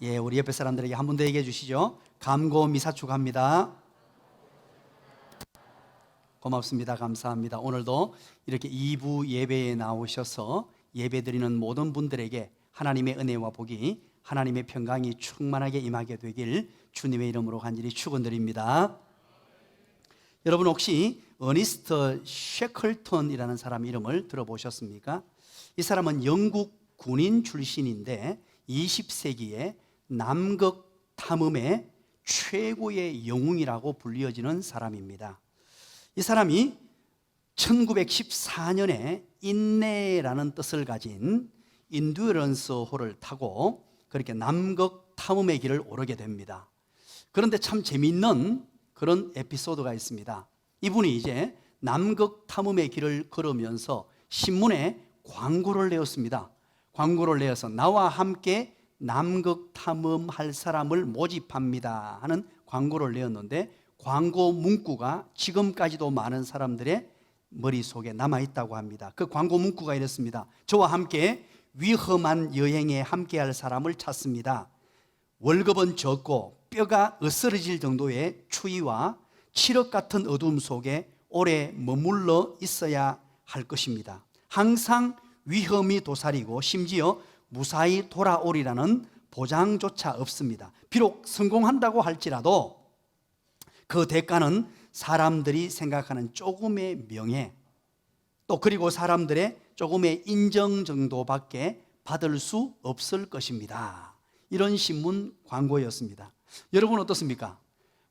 예, 우리 옆에 사람들에게 한 번 더 얘기해 주시죠. 감고 미사축합니다. 고맙습니다. 감사합니다. 오늘도 이렇게 2부 예배에 나오셔서 예배드리는 모든 분들에게 하나님의 은혜와 복이, 하나님의 평강이 충만하게 임하게 되길 주님의 이름으로 간절히 축원드립니다. 여러분 혹시 어니스트 셰클턴이라는 사람 이름을 들어보셨습니까? 이 사람은 영국 군인 출신인데 20세기에 남극 탐험의 최고의 영웅이라고 불리어지는 사람입니다. 이 사람이 1914년에 인내라는 뜻을 가진 인듀런스호를 타고 그렇게 남극 탐험의 길을 오르게 됩니다. 그런데 참 재미있는 그런 에피소드가 있습니다. 이분이 이제 남극 탐험의 길을 걸으면서 신문에 광고를 내었습니다. 광고를 내어서 나와 함께 남극 탐험할 사람을 모집합니다 하는 광고를 내었는데, 광고 문구가 지금까지도 많은 사람들의 머릿속에 남아있다고 합니다. 그 광고 문구가 이렇습니다. 저와 함께 위험한 여행에 함께할 사람을 찾습니다. 월급은 적고 뼈가 으스러질 정도의 추위와 칠흑 같은 어둠 속에 오래 머물러 있어야 할 것입니다. 항상 위험이 도사리고 심지어 무사히 돌아오리라는 보장조차 없습니다. 비록 성공한다고 할지라도 그 대가는 사람들이 생각하는 조금의 명예, 또 그리고 사람들의 조금의 인정 정도밖에 받을 수 없을 것입니다. 이런 신문 광고였습니다. 여러분 어떻습니까?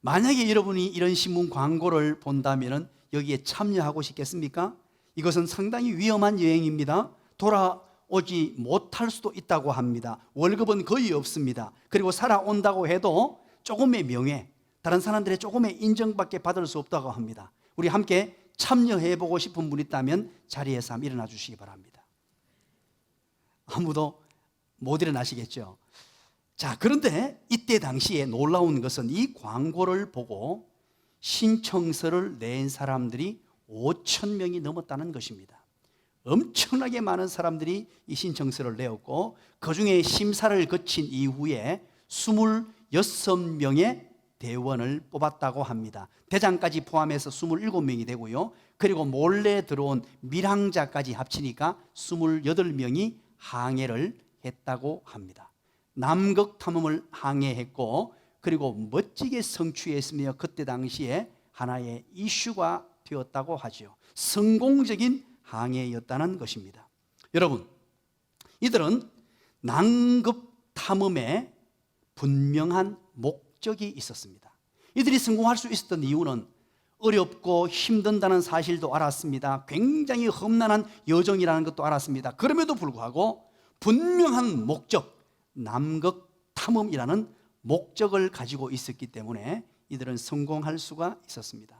만약에 여러분이 이런 신문 광고를 본다면 여기에 참여하고 싶겠습니까? 이것은 상당히 위험한 여행입니다. 돌아오지 못할 수도 있다고 합니다. 월급은 거의 없습니다. 그리고 살아온다고 해도 조금의 명예, 다른 사람들의 조금의 인정밖에 받을 수 없다고 합니다. 우리 함께 참여해보고 싶은 분 있다면 자리에서 한번 일어나 주시기 바랍니다. 아무도 못 일어나시겠죠? 자, 그런데 이때 당시에 놀라운 것은 이 광고를 보고 신청서를 낸 사람들이 5천 명이 넘었다는 것입니다. 엄청나게 많은 사람들이 이 신청서를 내었고, 그 중에 심사를 거친 이후에 26명의 대원을 뽑았다고 합니다. 대장까지 포함해서 27명이 되고요, 그리고 몰래 들어온 밀항자까지 합치니까 28명이 항해를 했다고 합니다. 남극 탐험을 항해했고, 그리고 멋지게 성취했으며 그때 당시에 하나의 이슈가 되었다고 하죠. 성공적인 항해였다는 것입니다. 여러분, 이들은 남극 탐험에 분명한 목적이 있었습니다. 이들이 성공할 수 있었던 이유는 어렵고 힘든다는 사실도 알았습니다. 굉장히 험난한 여정이라는 것도 알았습니다. 그럼에도 불구하고 분명한 목적, 남극 탐험이라는 목적을 가지고 있었기 때문에 이들은 성공할 수가 있었습니다.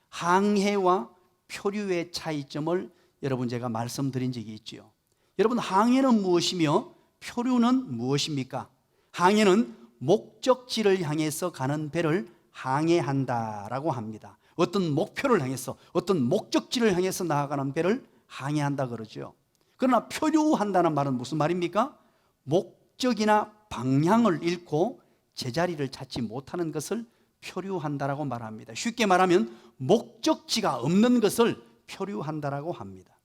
항해와 표류의 차이점을 여러분 제가 말씀드린 적이 있죠. 여러분, 항해는 무엇이며 표류는 무엇입니까? 항해는 목적지를 향해서 가는 배를 항해한다라고 합니다. 어떤 목표를 향해서, 어떤 목적지를 향해서 나아가는 배를 항해한다 그러죠. 그러나 표류한다는 말은 무슨 말입니까? 목적이나 방향을 잃고 제자리를 찾지 못하는 것을 표류한다라고 말합니다. 쉽게 말하면 목적지가 없는 것을 표류한다라고 합니다.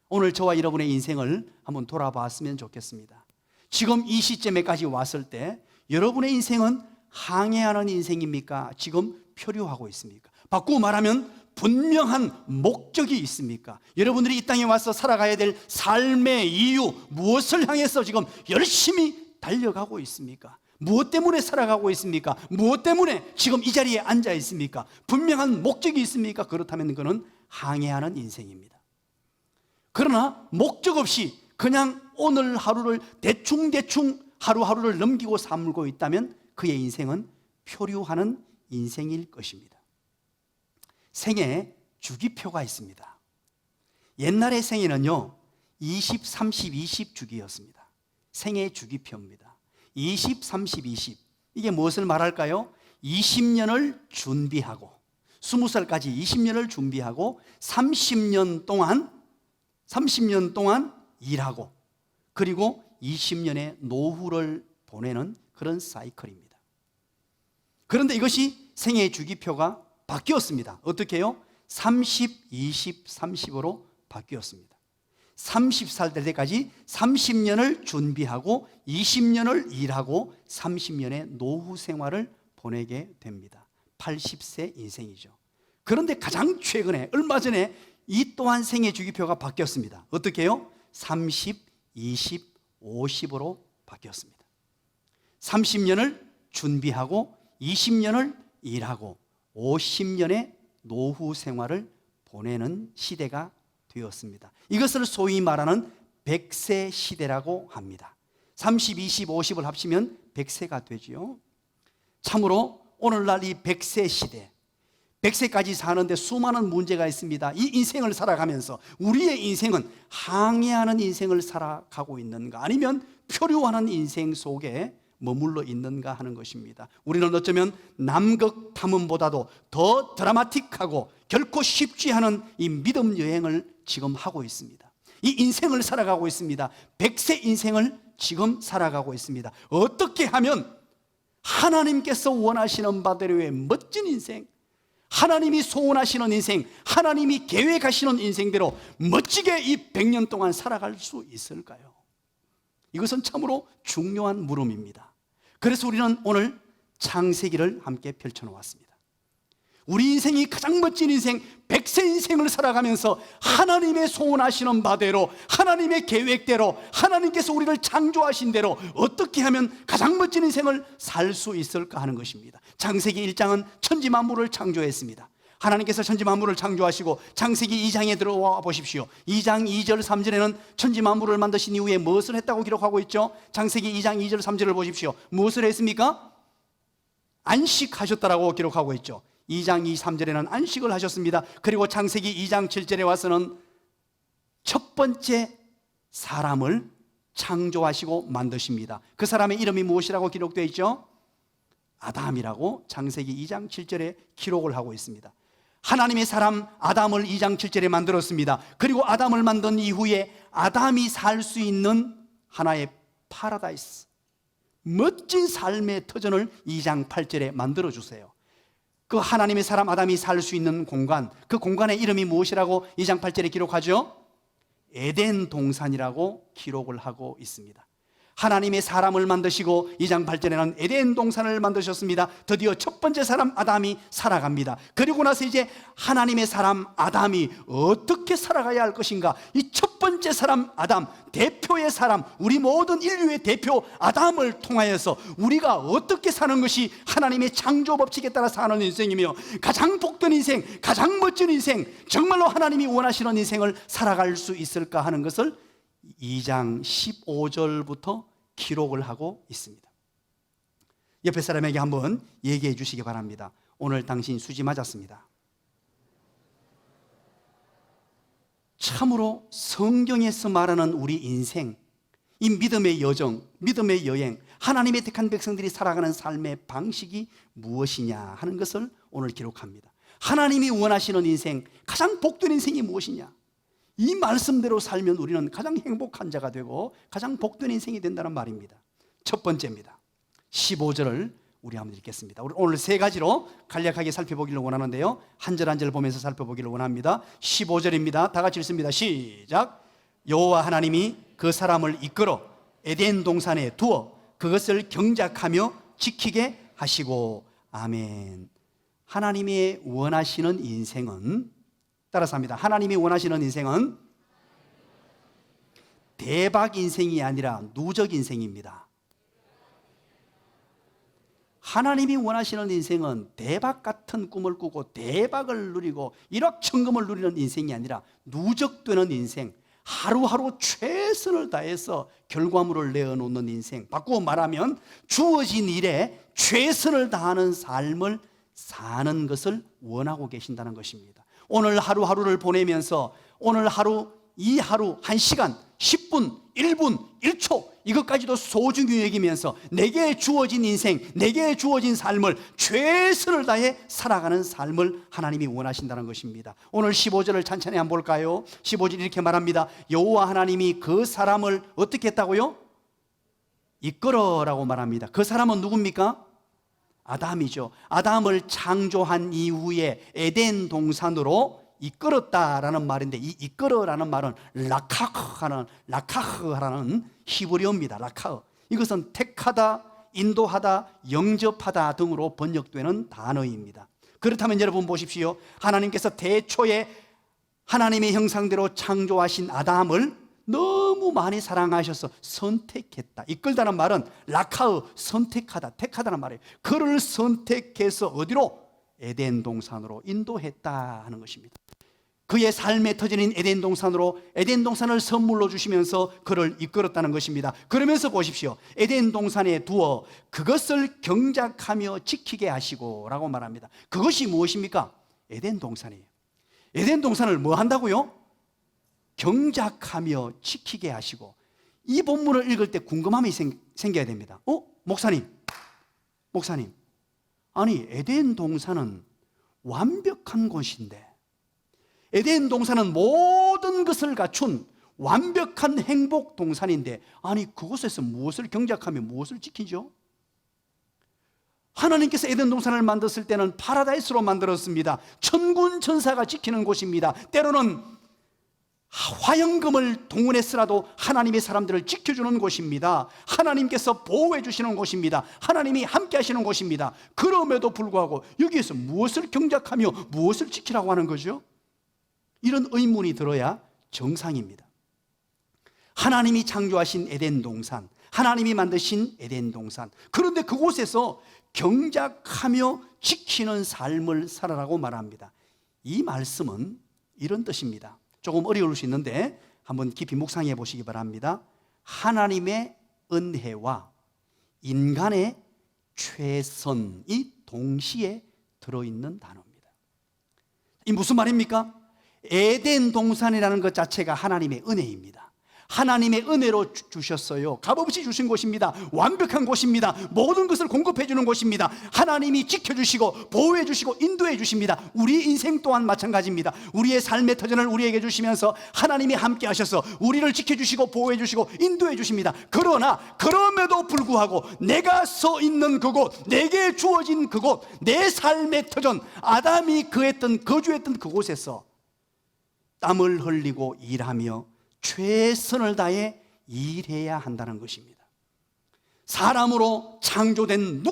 오늘 저와 여러분의 인생을 한번 돌아봤으면 좋겠습니다. 지금 이 시점에까지 왔을 때 여러분의 인생은 항해하는 인생입니까? 지금 표류하고 있습니까? 바꾸고 말하면 분명한 목적이 있습니까? 여러분들이 이 땅에 와서 살아가야 될 삶의 이유, 무엇을 향해서 지금 열심히 달려가고 있습니까? 무엇 때문에 살아가고 있습니까? 무엇 때문에 지금 이 자리에 앉아 있습니까? 분명한 목적이 있습니까? 그렇다면 그는 항해하는 인생입니다. 그러나 목적 없이 그냥 오늘 하루를 대충대충 하루하루를 넘기고 살고 있다면 그의 인생은 표류하는 인생일 것입니다. 생애 주기표가 있습니다. 옛날의 생애는요 20, 30, 20 주기였습니다. 생애 주기표입니다. 20, 30, 20 이게 무엇을 말할까요? 20년을 준비하고 20살까지 20년을 준비하고 30년 동안 일하고 그리고 20년의 노후를 보내는 그런 사이클입니다. 그런데 이것이 생애 주기표가 바뀌었습니다. 어떻게 해요? 30, 20, 30으로 바뀌었습니다. 30살 될 때까지 30년을 준비하고 20년을 일하고 30년의 노후 생활을 보내게 됩니다. 80세 인생이죠. 그런데 가장 최근에 얼마 전에 이 또한 생애 주기표가 바뀌었습니다. 어떻게 해요? 30, 20, 50으로 바뀌었습니다. 30년을 준비하고 20년을 일하고 50년의 노후 생활을 보내는 시대가 되었습니다. 이것을 소위 말하는 100세 시대라고 합니다. 30, 20, 50을 합치면 100세가 되죠. 참으로 오늘날 이 100세 시대, 100세까지 사는데 수많은 문제가 있습니다. 이 인생을 살아가면서 우리의 인생은 항해하는 인생을 살아가고 있는가, 아니면 표류하는 인생 속에 머물러 있는가 하는 것입니다. 우리는 어쩌면 남극 탐험보다도 더 드라마틱하고 결코 쉽지 않은 이 믿음 여행을 지금 하고 있습니다. 이 인생을 살아가고 있습니다. 100세 인생을 지금 살아가고 있습니다. 어떻게 하면 하나님께서 원하시는 바대로의 멋진 인생, 하나님이 소원하시는 인생, 하나님이 계획하시는 인생대로 멋지게 이 100년 동안 살아갈 수 있을까요? 이것은 참으로 중요한 물음입니다. 그래서 우리는 오늘 창세기를 함께 펼쳐놓았습니다. 우리 인생이 가장 멋진 인생, 100세 인생을 살아가면서 하나님의 소원하시는 바대로, 하나님의 계획대로, 하나님께서 우리를 창조하신 대로 어떻게 하면 가장 멋진 인생을 살 수 있을까 하는 것입니다. 창세기 1장은 천지 만물을 창조했습니다. 하나님께서 천지 만물을 창조하시고 창세기 2장에 들어와 보십시오. 2장 2절 3절에는 천지 만물을 만드신 이후에 무엇을 했다고 기록하고 있죠? 창세기 2장 2절 3절을 보십시오. 무엇을 했습니까? 안식하셨다라고 기록하고 있죠. 2장 2, 3절에는 안식을 하셨습니다. 그리고 창세기 2장 7절에 와서는 첫 번째 사람을 창조하시고 만드십니다. 그 사람의 이름이 무엇이라고 기록되어 있죠? 아담이라고 창세기 2장 7절에 기록을 하고 있습니다. 하나님의 사람 아담을 2장 7절에 만들었습니다. 그리고 아담을 만든 이후에 아담이 살 수 있는 하나의 파라다이스, 멋진 삶의 터전을 2장 8절에 만들어주세요. 그 하나님의 사람 아담이 살 수 있는 공간, 그 공간의 이름이 무엇이라고 2장 8절에 기록하죠? 에덴 동산이라고 기록을 하고 있습니다. 하나님의 사람을 만드시고 2장 8절에는 에덴 동산을 만드셨습니다. 드디어 첫 번째 사람 아담이 살아갑니다. 그리고 나서 이제 하나님의 사람 아담이 어떻게 살아가야 할 것인가, 이 첫 번째 사람 아담, 대표의 사람, 우리 모든 인류의 대표 아담을 통하여서 우리가 어떻게 사는 것이 하나님의 창조 법칙에 따라 사는 인생이며 가장 복된 인생, 가장 멋진 인생, 정말로 하나님이 원하시는 인생을 살아갈 수 있을까 하는 것을 2장 15절부터 기록을 하고 있습니다. 옆에 사람에게 한번 얘기해 주시기 바랍니다. 오늘 당신 수지 맞았습니다. 참으로 성경에서 말하는 우리 인생, 이 믿음의 여정, 믿음의 여행, 하나님의 택한 백성들이 살아가는 삶의 방식이 무엇이냐 하는 것을 오늘 기록합니다. 하나님이 원하시는 인생, 가장 복된 인생이 무엇이냐, 이 말씀대로 살면 우리는 가장 행복한 자가 되고 가장 복된 인생이 된다는 말입니다. 첫 번째입니다. 15절을 우리 한번 읽겠습니다. 우리 오늘 세 가지로 간략하게 살펴보기를 원하는데요, 한 절 한 절 보면서 살펴보기를 원합니다. 15절입니다. 다 같이 읽습니다. 시작. 여호와 하나님이 그 사람을 이끌어 에덴 동산에 두어 그것을 경작하며 지키게 하시고. 아멘. 하나님이 원하시는 인생은, 따라서 합니다. 하나님이 원하시는 인생은 대박 인생이 아니라 누적 인생입니다. 하나님이 원하시는 인생은 대박 같은 꿈을 꾸고 대박을 누리고 일확천금을 누리는 인생이 아니라 누적되는 인생, 하루하루 최선을 다해서 결과물을 내어놓는 인생, 바꾸어 말하면 주어진 일에 최선을 다하는 삶을 사는 것을 원하고 계신다는 것입니다. 오늘 하루하루를 보내면서 오늘 하루, 이 하루, 1시간, 10분, 1분, 1초 이것까지도 소중히 여기면서 내게 주어진 인생, 내게 주어진 삶을 최선을 다해 살아가는 삶을 하나님이 원하신다는 것입니다. 오늘 15절을 찬찬히 한번 볼까요? 15절 이렇게 말합니다. 여호와 하나님이 그 사람을 어떻게 했다고요? 이끌어라고 말합니다. 그 사람은 누굽니까? 아담이죠. 아담을 창조한 이후에 에덴 동산으로 이끌었다라는 말인데, 이 이끌어라는 말은 라카흐라는 히브리어입니다. 라카흐. 이것은 택하다, 인도하다, 영접하다 등으로 번역되는 단어입니다. 그렇다면 여러분 보십시오. 하나님께서 대초에 하나님의 형상대로 창조하신 아담을 너무 많이 사랑하셔서 선택했다. 이끌다는 말은 라카흐, 선택하다, 택하다는 말이에요. 그를 선택해서 어디로? 에덴 동산으로 인도했다 하는 것입니다. 그의 삶의 터전인 에덴 동산으로, 에덴 동산을 선물로 주시면서 그를 이끌었다는 것입니다. 그러면서 보십시오. 에덴 동산에 두어 그것을 경작하며 지키게 하시고 라고 말합니다. 그것이 무엇입니까? 에덴 동산이에요. 에덴 동산을 뭐 한다고요? 경작하며 지키게 하시고. 이 본문을 읽을 때 궁금함이 생겨야 됩니다. 목사님, 아니 에덴 동산은 완벽한 곳인데, 에덴 동산은 모든 것을 갖춘 완벽한 행복 동산인데, 아니 그곳에서 무엇을 경작하며 무엇을 지키죠? 하나님께서 에덴 동산을 만들었을 때는 파라다이스로 만들었습니다. 천군 천사가 지키는 곳입니다. 때로는 화영금을 동원해서라도 하나님의 사람들을 지켜주는 곳입니다. 하나님께서 보호해 주시는 곳입니다. 하나님이 함께 하시는 곳입니다. 그럼에도 불구하고 여기에서 무엇을 경작하며 무엇을 지키라고 하는 거죠? 이런 의문이 들어야 정상입니다. 하나님이 창조하신 에덴 동산, 하나님이 만드신 에덴 동산, 그런데 그곳에서 경작하며 지키는 삶을 살아라고 말합니다. 이 말씀은 이런 뜻입니다. 조금 어려울 수 있는데 한번 깊이 묵상해 보시기 바랍니다. 하나님의 은혜와 인간의 최선이 동시에 들어있는 단어입니다. 이 무슨 말입니까? 에덴 동산이라는 것 자체가 하나님의 은혜입니다. 하나님의 은혜로 주셨어요. 값없이 주신 곳입니다. 완벽한 곳입니다. 모든 것을 공급해 주는 곳입니다. 하나님이 지켜주시고 보호해 주시고 인도해 주십니다. 우리 인생 또한 마찬가지입니다. 우리의 삶의 터전을 우리에게 주시면서 하나님이 함께 하셔서 우리를 지켜주시고 보호해 주시고 인도해 주십니다. 그러나 그럼에도 불구하고 내가 서 있는 그곳, 내게 주어진 그곳, 내 삶의 터전, 아담이 거주했던 그곳에서 땀을 흘리고 일하며 최선을 다해 일해야 한다는 것입니다. 사람으로 창조된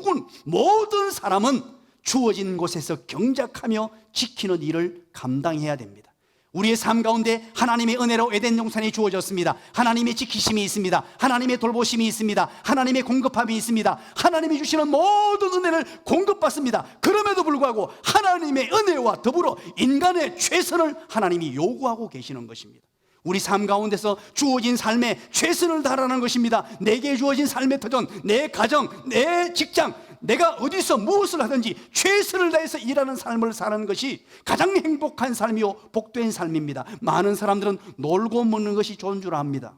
모든 사람은 주어진 곳에서 경작하며 지키는 일을 감당해야 됩니다. 우리의 삶 가운데 하나님의 은혜로 에덴 동산이 주어졌습니다. 하나님의 지키심이 있습니다. 하나님의 돌보심이 있습니다. 하나님의 공급함이 있습니다. 하나님이 주시는 모든 은혜를 공급받습니다. 그럼에도 불구하고 하나님의 은혜와 더불어 인간의 최선을 하나님이 요구하고 계시는 것입니다. 우리 삶 가운데서 주어진 삶에 최선을 다하라는 것입니다. 내게 주어진 삶의 터전, 내 가정, 내 직장, 내가 어디서 무엇을 하든지 최선을 다해서 일하는 삶을 사는 것이 가장 행복한 삶이요 복된 삶입니다. 많은 사람들은 놀고 먹는 것이 좋은 줄 압니다.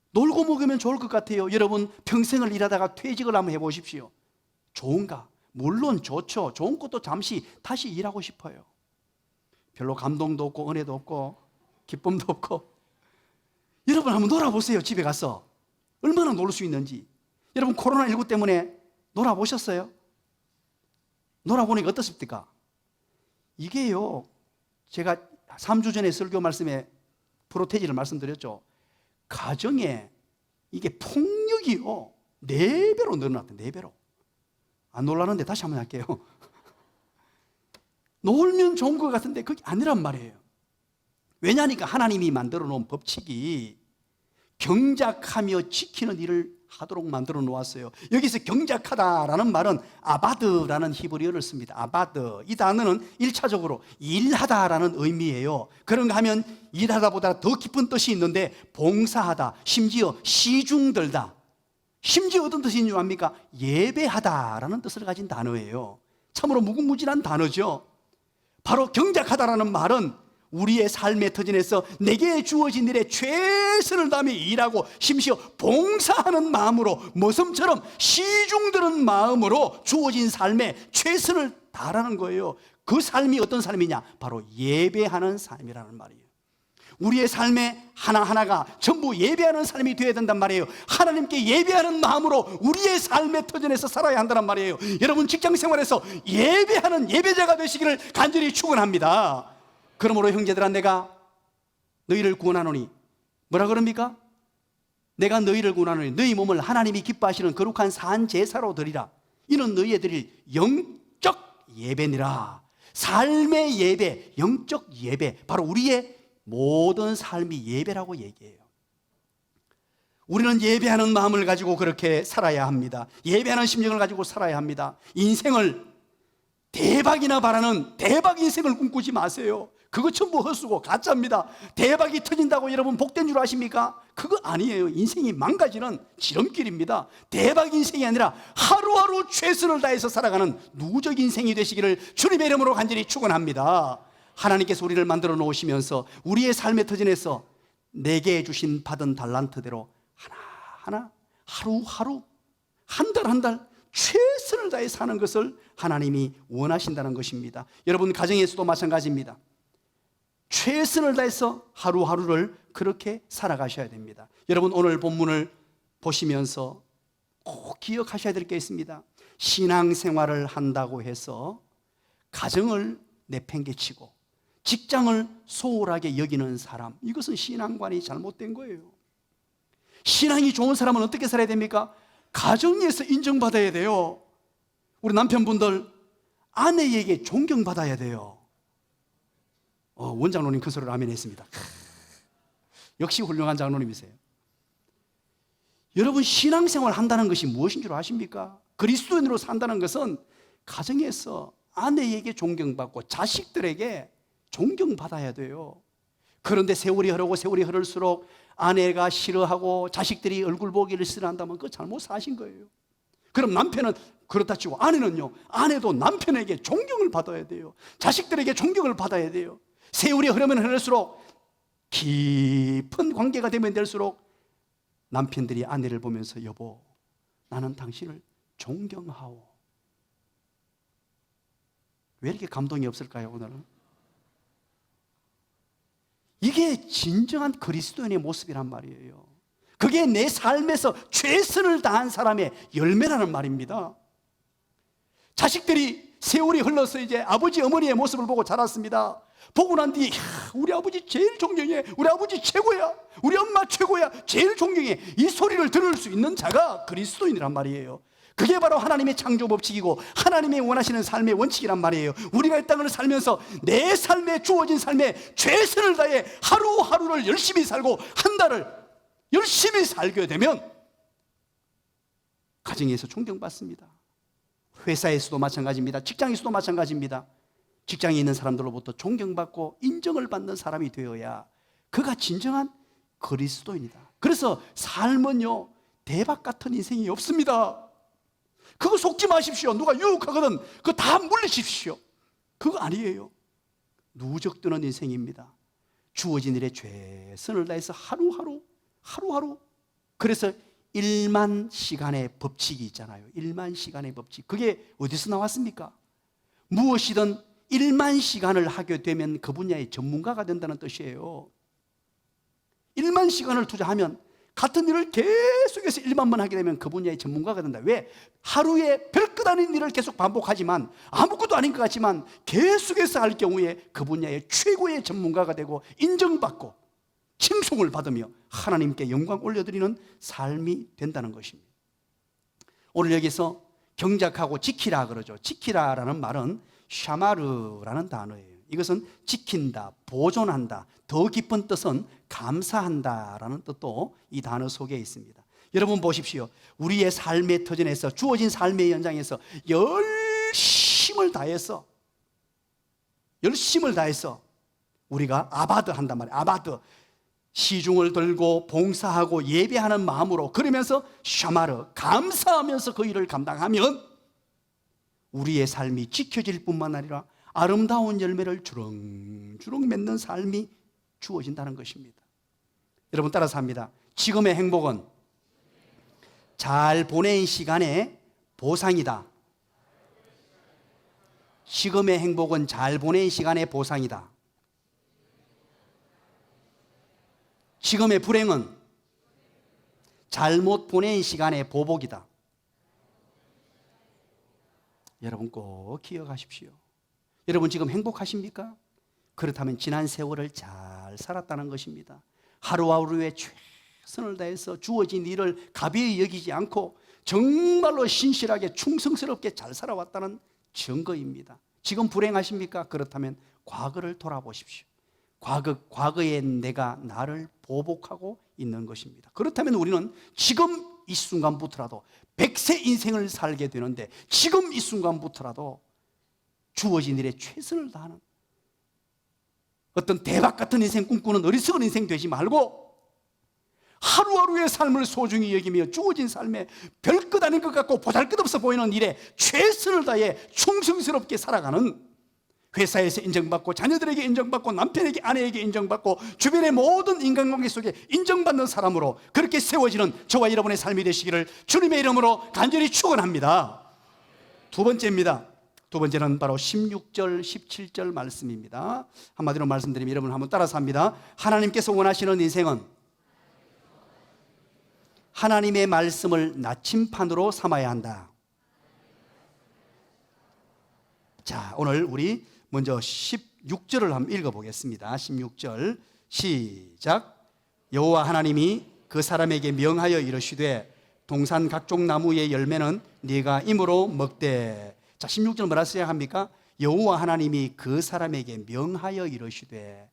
놀고 먹으면 좋을 것 같아요. 여러분 평생을 일하다가 퇴직을 한번 해보십시오. 좋은가? 물론 좋죠. 좋은 것도 잠시 다시 일하고 싶어요. 별로 감동도 없고 은혜도 없고 기쁨도 없고. 여러분 한번 놀아보세요. 집에 가서 얼마나 놀 수 있는지. 여러분 코로나19 때문에 놀아보셨어요? 놀아보니까 어떻습니까? 이게요, 제가 3주 전에 설교 말씀에 프로테지를 말씀드렸죠. 가정에 이게 폭력이요 4배로 늘어났대. 4배로. 안 놀라는데 다시 한번 할게요. 놀면 좋은 것 같은데 그게 아니란 말이에요. 왜냐니까 하나님이 만들어 놓은 법칙이 경작하며 지키는 일을 하도록 만들어 놓았어요. 여기서 경작하다라는 말은 아바드라는 히브리어를 씁니다. 아바드. 이 단어는 1차적으로 일하다라는 의미예요. 그런가 하면 일하다보다 더 깊은 뜻이 있는데 봉사하다, 심지어 시중들다. 심지어 어떤 뜻인 줄 압니까? 예배하다라는 뜻을 가진 단어예요. 참으로 무궁무진한 단어죠. 바로 경작하다라는 말은 우리의 삶의 터전에서 내게 주어진 일에 최선을 다하며 일하고 심지어 봉사하는 마음으로 머슴처럼 시중드는 마음으로 주어진 삶에 최선을 다하라는 거예요. 그 삶이 어떤 삶이냐? 바로 예배하는 삶이라는 말이에요. 우리의 삶의 하나하나가 전부 예배하는 삶이 되어야 된단 말이에요. 하나님께 예배하는 마음으로 우리의 삶의 터전에서 살아야 한다는 말이에요. 여러분 직장 생활에서 예배하는 예배자가 되시기를 간절히 축원합니다. 그러므로 형제들아, 내가 너희를 구원하노니, 뭐라 그럽니까? 내가 너희를 구원하노니 너희 몸을 하나님이 기뻐하시는 거룩한 산 제사로 드리라. 이는 너희에 드릴 영적 예배니라. 삶의 예배, 영적 예배, 바로 우리의 모든 삶이 예배라고 얘기해요. 우리는 예배하는 마음을 가지고 그렇게 살아야 합니다. 예배하는 심령을 가지고 살아야 합니다. 인생을 대박이나 바라는 대박 인생을 꿈꾸지 마세요. 그거 전부 헛수고 가짜입니다. 대박이 터진다고 여러분 복된 줄 아십니까? 그거 아니에요. 인생이 망가지는 지름길입니다. 대박 인생이 아니라 하루하루 최선을 다해서 살아가는 누적 인생이 되시기를 주님의 이름으로 간절히 축원합니다. 하나님께서 우리를 만들어 놓으시면서 우리의 삶의 터전에서 내게 주신 받은 달란트대로 하나하나 하루하루 한 달 한 달 최선을 다해 사는 것을 하나님이 원하신다는 것입니다. 여러분 가정에서도 마찬가지입니다. 최선을 다해서 하루하루를 그렇게 살아가셔야 됩니다. 여러분 오늘 본문을 보시면서 꼭 기억하셔야 될 게 있습니다. 신앙생활을 한다고 해서 가정을 내팽개치고 직장을 소홀하게 여기는 사람, 이것은 신앙관이 잘못된 거예요. 신앙이 좋은 사람은 어떻게 살아야 됩니까? 가정에서 인정받아야 돼요. 우리 남편분들 아내에게 존경받아야 돼요. 원장로님 그 소리를 아멘 했습니다. 역시 훌륭한 장로님이세요. 여러분 신앙생활 한다는 것이 무엇인 줄 아십니까? 그리스도인으로 산다는 것은 가정에서 아내에게 존경받고 자식들에게 존경받아야 돼요. 그런데 세월이 흐르고 세월이 흐를수록 아내가 싫어하고 자식들이 얼굴 보기를 싫어한다면 그거 잘못 사신 거예요. 그럼 남편은 그렇다 치고 아내는요, 아내도 남편에게 존경을 받아야 돼요. 자식들에게 존경을 받아야 돼요. 세월이 흐르면 흐를수록 깊은 관계가 되면 될수록 남편들이 아내를 보면서 여보, 나는 당신을 존경하오. 왜 이렇게 감동이 없을까요, 오늘은? 이게 진정한 그리스도인의 모습이란 말이에요. 그게 내 삶에서 최선을 다한 사람의 열매라는 말입니다. 자식들이 세월이 흘러서 이제 아버지 어머니의 모습을 보고 자랐습니다. 보고 난 뒤에 우리 아버지 제일 존경해, 우리 아버지 최고야, 우리 엄마 최고야, 제일 존경해, 이 소리를 들을 수 있는 자가 그리스도인이란 말이에요. 그게 바로 하나님의 창조 법칙이고 하나님의 원하시는 삶의 원칙이란 말이에요. 우리가 이 땅을 살면서 내 삶에 주어진 삶에 최선을 다해 하루하루를 열심히 살고 한 달을 열심히 살게 되면 가정에서 존경받습니다. 회사에서도 마찬가지입니다. 직장에서도 마찬가지입니다. 직장에 있는 사람들로부터 존경받고 인정을 받는 사람이 되어야 그가 진정한 그리스도인이다. 그래서 삶은요, 대박 같은 인생이 없습니다. 그거 속지 마십시오. 누가 유혹하거든 그거 다 물리십시오. 그거 아니에요. 누적되는 인생입니다. 주어진 일에 최선을 다해서 하루하루. 그래서 1만 시간의 법칙이 있잖아요. 1만 시간의 법칙. 그게 어디서 나왔습니까? 무엇이든 1만 시간을 하게 되면 그 분야의 전문가가 된다는 뜻이에요. 1만 시간을 투자하면 같은 일을 계속해서 1만 번 하게 되면 그 분야의 전문가가 된다. 왜? 하루에 별것 아닌 일을 계속 반복하지만 아무것도 아닌 것 같지만 계속해서 할 경우에 그 분야의 최고의 전문가가 되고 인정받고 칭송을 받으며 하나님께 영광 올려드리는 삶이 된다는 것입니다. 오늘 여기서 경작하고 지키라 그러죠. 지키라라는 말은 샤마르라는 단어예요. 이것은 지킨다, 보존한다, 더 깊은 뜻은 감사한다라는 뜻도 이 단어 속에 있습니다. 여러분 보십시오. 우리의 삶의 터전에서 주어진 삶의 현장에서 열심을 다해서 우리가 아바드 한단 말이에요. 아바드, 시중을 들고 봉사하고 예배하는 마음으로, 그러면서 샤마르, 감사하면서 그 일을 감당하면 우리의 삶이 지켜질 뿐만 아니라 아름다운 열매를 주렁주렁 맺는 삶이 주어진다는 것입니다. 여러분 따라서 합니다. 지금의 행복은 잘 보낸 시간의 보상이다. 지금의 행복은 잘 보낸 시간의 보상이다. 지금의 불행은 잘못 보낸 시간의 보복이다. 여러분 꼭 기억하십시오. 여러분 지금 행복하십니까? 그렇다면 지난 세월을 잘 살았다는 것입니다. 하루하루에 최선을 다해서 주어진 일을 가벼이 여기지 않고 정말로 신실하게 충성스럽게 잘 살아왔다는 증거입니다. 지금 불행하십니까? 그렇다면 과거를 돌아보십시오. 과거에 내가 나를 보복하고 있는 것입니다. 그렇다면 우리는 지금 이 순간부터라도 100세 인생을 살게 되는데 지금 이 순간부터라도 주어진 일에 최선을 다하는 어떤 대박 같은 인생 꿈꾸는 어리석은 인생 되지 말고 하루하루의 삶을 소중히 여기며 주어진 삶에 별것 아닌 것 같고 보잘것없어 보이는 일에 최선을 다해 충성스럽게 살아가는, 회사에서 인정받고 자녀들에게 인정받고 남편에게 아내에게 인정받고 주변의 모든 인간관계 속에 인정받는 사람으로 그렇게 세워지는 저와 여러분의 삶이 되시기를 주님의 이름으로 간절히 축원합니다. 두 번째입니다. 두 번째는 바로 16절 17절 말씀입니다. 한마디로 말씀드리면 여러분 한번 따라서 합니다. 하나님께서 원하시는 인생은 하나님의 말씀을 나침판으로 삼아야 한다. 자, 오늘 우리 먼저 16절을 한번 읽어보겠습니다. 16절 시작. 여호와 하나님이 그 사람에게 명하여 이르시되 동산 각종 나무의 열매는 네가 임으로 먹되. 자, 16절 뭐라 시작합니까? 여호와 하나님이 그 사람에게 명하여 이르시되.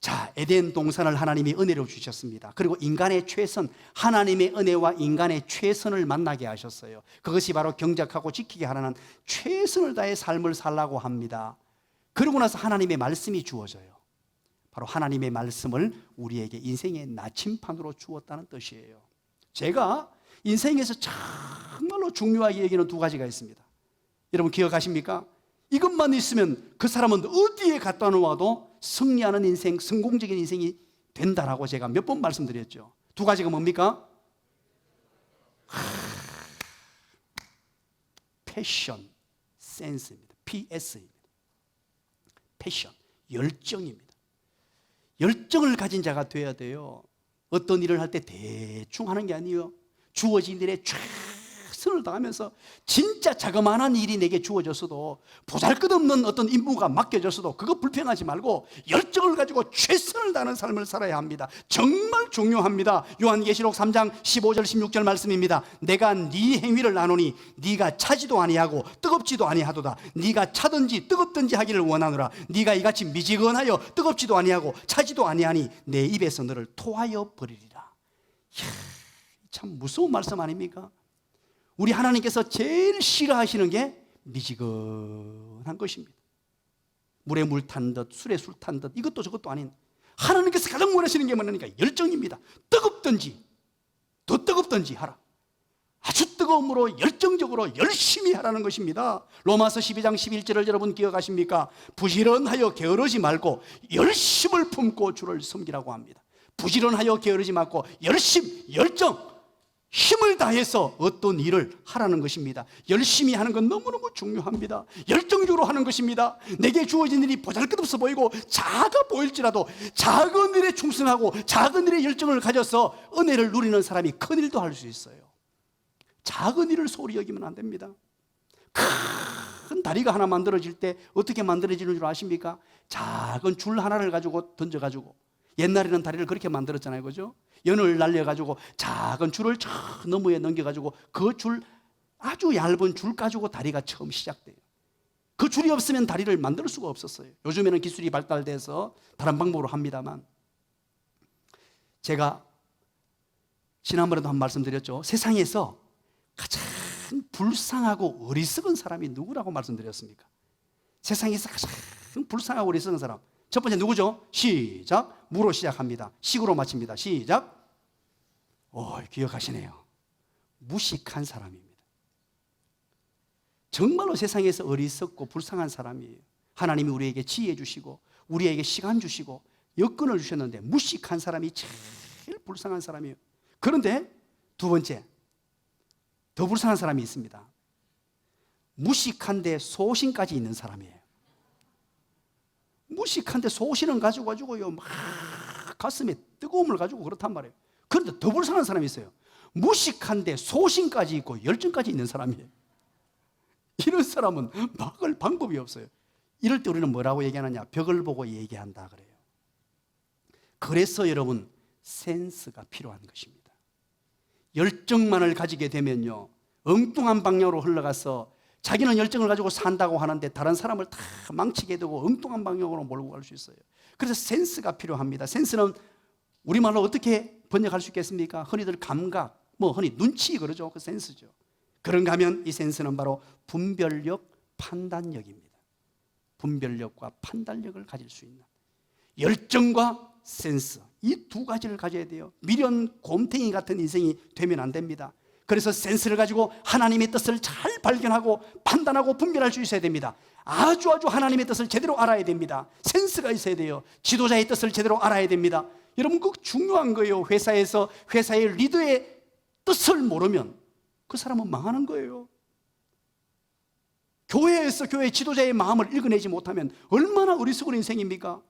자, 에덴 동산을 하나님이 은혜로 주셨습니다. 그리고 인간의 최선, 하나님의 은혜와 인간의 최선을 만나게 하셨어요. 그것이 바로 경작하고 지키게 하라는 최선을 다해 삶을 살라고 합니다. 그러고 나서 하나님의 말씀이 주어져요. 바로 하나님의 말씀을 우리에게 인생의 나침판으로 주었다는 뜻이에요. 제가 인생에서 정말로 중요하게 여기는 두 가지가 있습니다. 여러분 기억하십니까? 이것만 있으면 그 사람은 어디에 갖다 놓아도 승리하는 인생, 성공적인 인생이 된다라고 제가 몇 번 말씀드렸죠. 두 가지가 뭡니까? 패션, 센스입니다. PS입니다. 패션, 열정입니다. 열정을 가진 자가 되어야 돼요. 어떤 일을 할 때 대충 하는 게 아니에요. 주어진 일에 최선을 다하면서 진짜 자그마한 일이 내게 주어졌어도 보잘것없는 어떤 임무가 맡겨졌어도 그거 불평하지 말고 열정을 가지고 최선을 다하는 삶을 살아야 합니다. 정말 중요합니다. 요한계시록 3장 15절 16절 말씀입니다. 내가 네 행위를 아노니 네가 차지도 아니하고 뜨겁지도 아니하도다. 네가 차든지 뜨겁든지 하기를 원하노라. 네가 이같이 미지근하여 뜨겁지도 아니하고 차지도 아니하니 내 입에서 너를 토하여 버리리라. 이야, 참 무서운 말씀 아닙니까? 우리 하나님께서 제일 싫어하시는 게 미지근한 것입니다. 물에 물 탄 듯 술에 술 탄 듯 이것도 저것도 아닌, 하나님께서 가장 원하시는 게 뭐냐니까 열정입니다. 뜨겁든지 더 뜨겁든지 하라. 아주 뜨거움으로 열정적으로 열심히 하라는 것입니다. 로마서 12장 11절을 여러분 기억하십니까? 부지런하여 게으르지 말고 열심을 품고 주를 섬기라고 합니다. 부지런하여 게으르지 말고 열정, 힘을 다해서 어떤 일을 하라는 것입니다. 열심히 하는 건 너무너무 중요합니다. 열정적으로 하는 것입니다. 내게 주어진 일이 보잘것없어 보이고 작아 보일지라도 작은 일에 충성하고 작은 일에 열정을 가져서 은혜를 누리는 사람이 큰 일도 할 수 있어요. 작은 일을 소홀히 여기면 안 됩니다. 큰 다리가 하나 만들어질 때 어떻게 만들어지는 줄 아십니까? 작은 줄 하나를 가지고 던져가지고, 옛날에는 다리를 그렇게 만들었잖아요, 그죠? 연을 날려가지고 작은 줄을 저 너머에 넘겨가지고 그 줄, 아주 얇은 줄 가지고 다리가 처음 시작돼요. 그 줄이 없으면 다리를 만들 수가 없었어요. 요즘에는 기술이 발달돼서 다른 방법으로 합니다만, 제가 지난번에도 한 말씀드렸죠. 세상에서 가장 불쌍하고 어리석은 사람이 누구라고 말씀드렸습니까? 세상에서 가장 불쌍하고 어리석은 사람, 첫 번째 누구죠? 시작. 무로 시작합니다. 식으로 마칩니다. 시작. 기억하시네요. 무식한 사람입니다. 정말로 세상에서 어리석고 불쌍한 사람이에요. 하나님이 우리에게 지혜 주시고 우리에게 시간 주시고 여건을 주셨는데 무식한 사람이 제일 불쌍한 사람이에요. 그런데 두 번째, 더 불쌍한 사람이 있습니다. 무식한데 소신까지 있는 사람이에요. 무식한데 소신은 가지고요 막 가슴에 뜨거움을 가지고 그렇단 말이에요. 그런데 더 불쌍한 사람이 있어요. 무식한데 소신까지 있고 열정까지 있는 사람이에요. 이런 사람은 막을 방법이 없어요. 이럴 때 우리는 뭐라고 얘기하느냐? 벽을 보고 얘기한다 그래요. 그래서 여러분, 센스가 필요한 것입니다. 열정만을 가지게 되면요, 엉뚱한 방향으로 흘러가서 자기는 열정을 가지고 산다고 하는데 다른 사람을 다 망치게 되고 엉뚱한 방향으로 몰고 갈 수 있어요. 그래서 센스가 필요합니다. 센스는 우리말로 어떻게 번역할 수 있겠습니까? 흔히들 감각, 흔히 눈치 그러죠. 그 센스죠. 그런가 하면 이 센스는 바로 분별력, 판단력입니다. 분별력과 판단력을 가질 수 있는 열정과 센스, 이 두 가지를 가져야 돼요. 미련 곰탱이 같은 인생이 되면 안 됩니다. 그래서 센스를 가지고 하나님의 뜻을 잘 발견하고 판단하고 분별할 수 있어야 됩니다. 아주 하나님의 뜻을 제대로 알아야 됩니다. 센스가 있어야 돼요. 지도자의 뜻을 제대로 알아야 됩니다. 여러분, 그거 중요한 거예요. 회사에서 회사의 리더의 뜻을 모르면 그 사람은 망하는 거예요. 교회에서 교회 지도자의 마음을 읽어내지 못하면 얼마나 어리석은 인생입니까?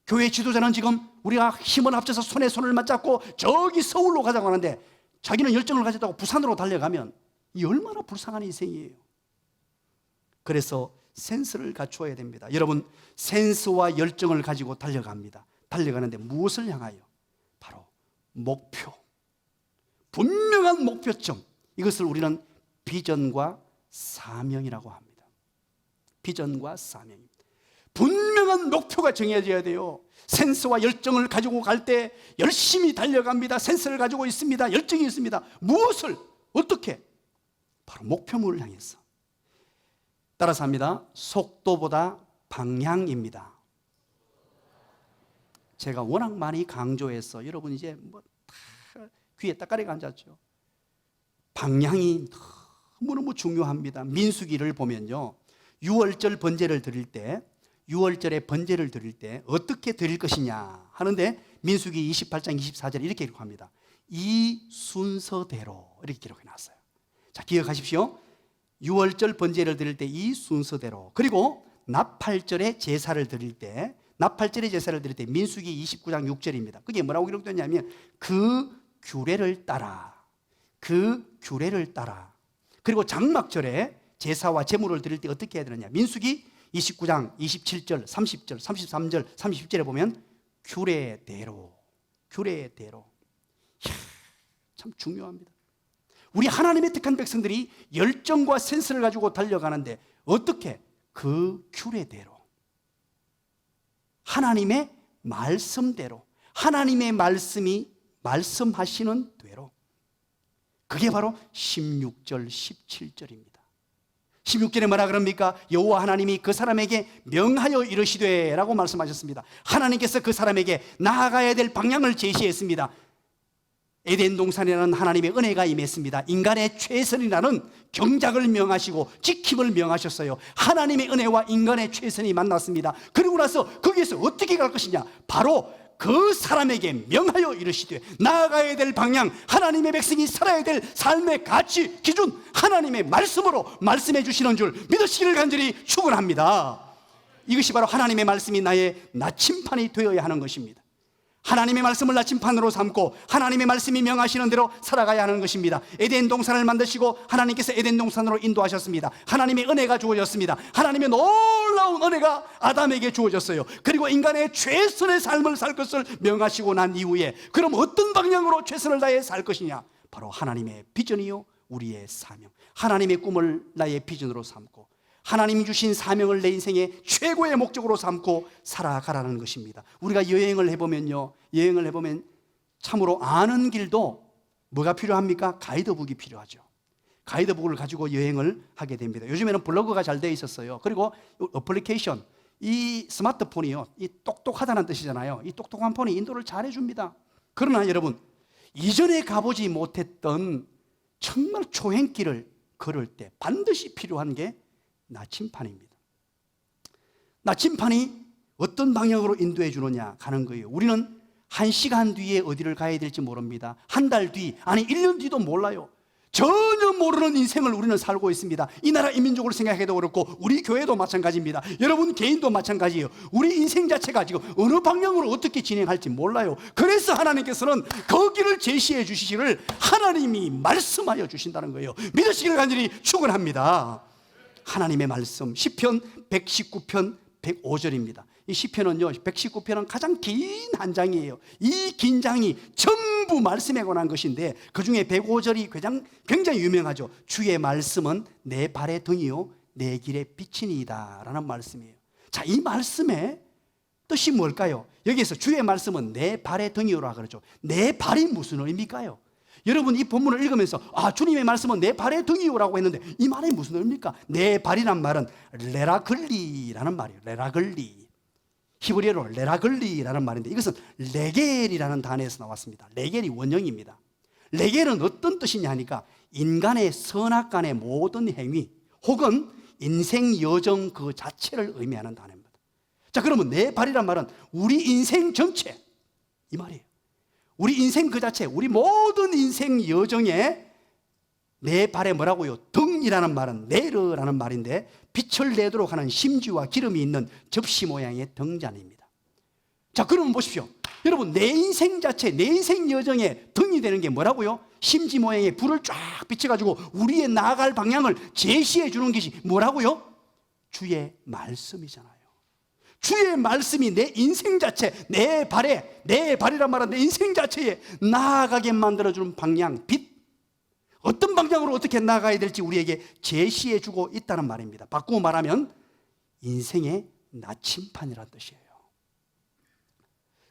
교회 지도자는 지금 우리가 힘을 합쳐서 손에 손을 맞잡고 저기 서울로 가자고 하는데 자기는 열정을 가졌다고 부산으로 달려가면 이 얼마나 불쌍한 인생이에요. 그래서 센스를 갖추어야 됩니다. 여러분, 센스와 열정을 가지고 달려갑니다. 달려가는데 무엇을 향하여? 바로 목표, 분명한 목표점, 이것을 우리는 비전과 사명이라고 합니다. 비전과 사명입니다. 분명한 목표가 정해져야 돼요. 센스와 열정을 가지고 갈 때 열심히 달려갑니다. 센스를 가지고 있습니다. 열정이 있습니다. 무엇을? 어떻게? 바로 목표물을 향해서. 따라서 합니다. 속도보다 방향입니다. 제가 워낙 많이 강조해서 여러분 이제 다 귀에 따까리가 앉았죠. 방향이 너무너무 중요합니다. 민수기를 보면요, 6월절 번제를 드릴 때, 6월절에 번제를 드릴 때 어떻게 드릴 것이냐 하는데 민수기 28장 24절에 이렇게 기록합니다. 이 순서대로 이렇게 기록해 놨어요. 자, 기억하십시오. 6월절 번제를 드릴 때 이 순서대로, 그리고 나팔절에 제사를 드릴 때, 나팔절에 제사를 드릴 때 민수기 29장 6절입니다. 그게 뭐라고 기록되냐면 그 규례를 따라, 그 규례를 따라. 그리고 장막절에 제사와 제물을 드릴 때 어떻게 해야 되느냐? 민수기 29장 27절, 30절, 33절, 30절에 보면 규례대로, 규례대로. 참 중요합니다. 우리 하나님의 택한 백성들이 열정과 센스를 가지고 달려가는데 어떻게? 그 규례대로, 하나님의 말씀대로, 하나님의 말씀이 말씀하시는 대로. 그게 바로 16절, 17절입니다. 16절에 뭐라 그럽니까? 여호와 하나님이 그 사람에게 명하여 이르시되 라고 말씀하셨습니다. 하나님께서 그 사람에게 나아가야 될 방향을 제시했습니다. 에덴 동산에는 하나님의 은혜가 임했습니다. 인간의 최선이라는 경작을 명하시고 지킴을 명하셨어요. 하나님의 은혜와 인간의 최선이 만났습니다. 그리고 나서 거기에서 어떻게 갈 것이냐? 바로 그 사람에게 명하여 이르시되 나아가야 될 방향, 하나님의 백성이 살아야 될 삶의 가치, 기준, 하나님의 말씀으로 말씀해 주시는 줄 믿으시기를 간절히 축원합니다. 이것이 바로 하나님의 말씀이 나의 나침판이 되어야 하는 것입니다. 하나님의 말씀을 나침판으로 삼고 하나님의 말씀이 명하시는 대로 살아가야 하는 것입니다. 에덴 동산을 만드시고 하나님께서 에덴 동산으로 인도하셨습니다. 하나님의 은혜가 주어졌습니다. 하나님의 놀라운 은혜가 아담에게 주어졌어요. 그리고 인간의 최선의 삶을 살 것을 명하시고 난 이후에 그럼 어떤 방향으로 최선을 다해 살 것이냐? 바로 하나님의 비전이요 우리의 사명, 하나님의 꿈을 나의 비전으로 삼고 하나님이 주신 사명을 내 인생의 최고의 목적으로 삼고 살아가라는 것입니다. 우리가 여행을 해보면요, 여행을 해보면 참으로 아는 길도 뭐가 필요합니까? 가이드북이 필요하죠. 가이드북을 가지고 여행을 하게 됩니다. 요즘에는 블로그가 잘 되어 있었어요. 그리고 어플리케이션, 이 스마트폰이요, 이 똑똑하다는 뜻이잖아요. 이 똑똑한 폰이 인도를 잘 해줍니다. 그러나 여러분, 이전에 가보지 못했던 정말 초행길을 걸을 때 반드시 필요한 게 나침판입니다. 나침판이 어떤 방향으로 인도해 주느냐 가는 거예요. 우리는 1시간 뒤에 어디를 가야 될지 모릅니다. 한 달 뒤, 아니 1년 뒤도 몰라요. 전혀 모르는 인생을 우리는 살고 있습니다. 이 나라 이민족을 생각해도 그렇고 우리 교회도 마찬가지입니다. 여러분 개인도 마찬가지예요. 우리 인생 자체가 지금 어느 방향으로 어떻게 진행할지 몰라요. 그래서 하나님께서는 거기를 제시해 주시기를 하나님이 말씀하여 주신다는 거예요. 믿으시기를 간절히 축원합니다. 하나님의 말씀, 시편 119편 105절입니다. 이 시편은요, 119편은 가장 긴 한 장이에요. 이 긴 장이 전부 말씀에 관한 것인데 그 중에 105절이 굉장히 유명하죠. 주의 말씀은 내 발의 등이요 내 길의 빛이니이다 라는 말씀이에요. 자, 이 말씀의 뜻이 뭘까요? 여기에서 주의 말씀은 내 발의 등이요라 그러죠. 내 발이 무슨 의미일까요? 여러분 이 본문을 읽으면서 주님의 말씀은 내 발의 등이요라고 했는데 이 말이 무슨 의미입니까? 내 발이란 말은 레라글리라는 말이에요. 레라글리, 히브리어로 레라글리라는 말인데 이것은 레겔이라는 단어에서 나왔습니다. 레겔이 원형입니다. 레겔은 어떤 뜻이냐 하니까 인간의 선악간의 모든 행위 혹은 인생 여정 그 자체를 의미하는 단어입니다. 자, 그러면 내 발이란 말은 우리 인생 전체 이 말이에요. 우리 인생 그 자체, 우리 모든 인생 여정에 내 발에 뭐라고요? 등이라는 말은 네르라는 말인데 빛을 내도록 하는 심지와 기름이 있는 접시 모양의 등잔입니다. 자, 그러면 보십시오. 여러분 내 인생 자체, 내 인생 여정에 등이 되는 게 뭐라고요? 심지 모양의 불을 쫙 비춰가지고 우리의 나아갈 방향을 제시해 주는 것이 뭐라고요? 주의 말씀이잖아요. 주의 말씀이 내 인생 자체, 내 발이란 말은 내 인생 자체에 나아가게 만들어주는 방향, 빛, 어떤 방향으로 어떻게 나아가야 될지 우리에게 제시해 주고 있다는 말입니다. 바꾸어 말하면 인생의 나침판이라는 뜻이에요.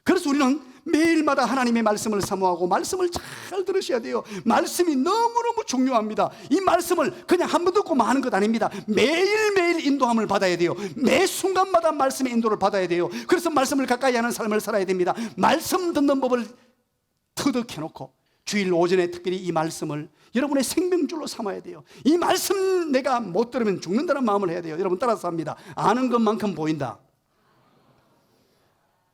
그래서 우리는 매일마다 하나님의 말씀을 사모하고 말씀을 잘 들으셔야 돼요. 말씀이 너무너무 중요합니다. 이 말씀을 그냥 한 번 듣고 마는 것 아닙니다. 매일매일 인도함을 받아야 돼요. 매 순간마다 말씀의 인도를 받아야 돼요. 그래서 말씀을 가까이 하는 삶을 살아야 됩니다. 말씀 듣는 법을 터득해놓고 주일 오전에 특별히 이 말씀을 여러분의 생명줄로 삼아야 돼요. 이 말씀 내가 못 들으면 죽는다는 마음을 해야 돼요. 여러분 따라서 합니다. 아는 것만큼 보인다.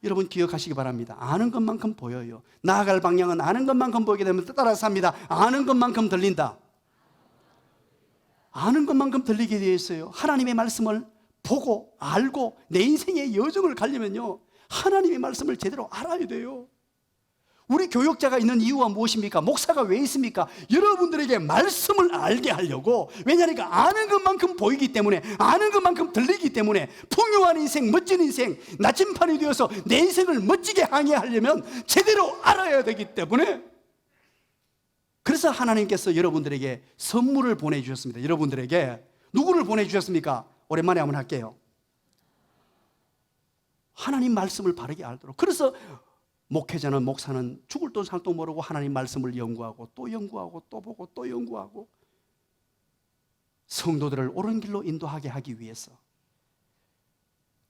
여러분 기억하시기 바랍니다. 아는 것만큼 보여요. 나아갈 방향은 아는 것만큼 보이게 되면 따라서 합니다. 아는 것만큼 들린다. 아는 것만큼 들리게 되어 있어요. 하나님의 말씀을 보고 알고 내 인생의 여정을 가려면요, 하나님의 말씀을 제대로 알아야 돼요. 우리 교역자가 있는 이유가 무엇입니까? 목사가 왜 있습니까? 여러분들에게 말씀을 알게 하려고. 왜냐하니까 아는 것만큼 보이기 때문에, 아는 것만큼 들리기 때문에 풍요한 인생, 멋진 인생, 나침판이 되어서 내 인생을 멋지게 항해하려면 제대로 알아야 되기 때문에, 그래서 하나님께서 여러분들에게 선물을 보내주셨습니다. 여러분들에게 누구를 보내주셨습니까? 오랜만에 한번 할게요. 하나님 말씀을 바르게 알도록. 그래서 목회자는, 목사는 죽을 돈 살 돈 모르고 하나님 말씀을 연구하고 또 연구하고 또 보고 또 연구하고 성도들을 옳은 길로 인도하게 하기 위해서.